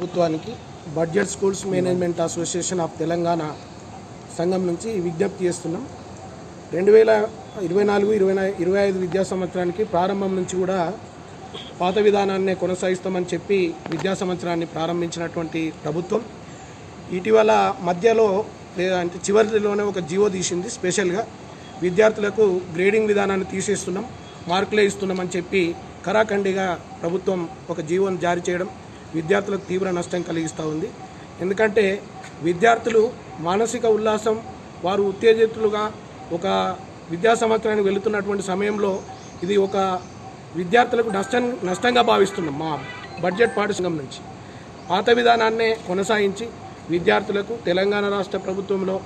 ప్రభుత్వానికి budget schools management association of Telangana సంఘం నుంచి విజ్ఞప్తి చేస్తున్నాం. 2024-25 విద్యా సంవత్సరానికి ప్రారంభం నుంచి కూడా పాత విధానాన్నే కొనసాగిస్తామని చెప్పి విద్యా సంవత్సరాన్ని ప్రారంభించినటువంటి ప్రభుత్వం ఇటీవల మధ్యలో అంటే చివరిలోనే ఒక జీవో తీసింది. స్పెషల్గా విద్యార్థులకు గ్రేడింగ్ విధానాన్ని తీసేస్తున్నాం, మార్కులే ఇస్తున్నామని చెప్పి ఖరాఖండిగా ప్రభుత్వం ఒక జీవోను జారీ చేయడం విద్యార్థులకు తీవ్ర నష్టం కలిగిస్తూ ఉంది. ఎందుకంటే విద్యార్థులు మానసిక ఉల్లాసం, వారు ఉత్తేజితులుగా ఒక విద్యా సంవత్సరానికి వెళుతున్నటువంటి సమయంలో ఇది ఒక విద్యార్థులకు నష్టంగా భావిస్తున్నాం. మా బడ్జెట్ పాఠశాల నుంచి పాత విధానాన్నే కొనసాగించి విద్యార్థులకు తెలంగాణ రాష్ట్ర ప్రభుత్వంలో,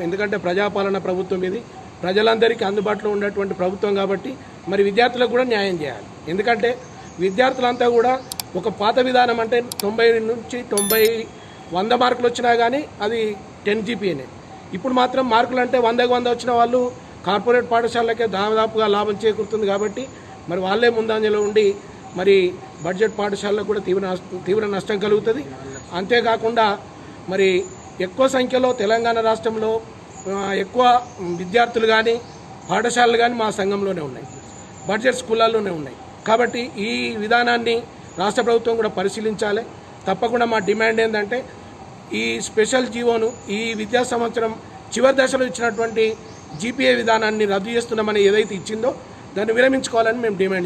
ఎందుకంటే ప్రజాపాలన ప్రభుత్వం ఇది, ప్రజలందరికీ అందుబాటులో ఉన్నటువంటి ప్రభుత్వం కాబట్టి మరి విద్యార్థులకు కూడా న్యాయం చేయాలి. ఎందుకంటే విద్యార్థులంతా కూడా ఒక పాత విధానం అంటే 90 నుంచి 100 మార్కులు వచ్చినా కానీ అది 10 GPAనే. ఇప్పుడు మాత్రం మార్కులు అంటే 100కి 100 వచ్చిన వాళ్ళు కార్పొరేట్ పాఠశాలకే దాదాపుగా లాభం చేకూరుతుంది కాబట్టి మరి వాళ్ళే ముందంజలో ఉండి మరి బడ్జెట్ పాఠశాలకు కూడా తీవ్ర నష్టం కలుగుతుంది. అంతేకాకుండా మరి ఎక్కువ సంఖ్యలో తెలంగాణ రాష్ట్రంలో ఎక్కువ విద్యార్థులు కానీ పాఠశాలలు కానీ మా సంఘంలోనే ఉన్నాయి, బడ్జెట్ స్కూళ్ళల్లోనే ఉన్నాయి. కాబట్టి ఈ విధానాన్ని రాష్ట్ర ప్రభుత్వం కూడా పరిశీలించాలి. తప్పకుండా మా డిమాండ్ ఏంటంటే ఈ స్పెషల్ జీవోను ఈ విద్యా సంవత్సరం చివరి దశలో ఇచ్చినటువంటి GPA విధానాన్ని రద్దు చేస్తున్నామని ఏదైతే ఇచ్చిందో దాన్ని విరమించుకోవాలని మేము డిమాండ్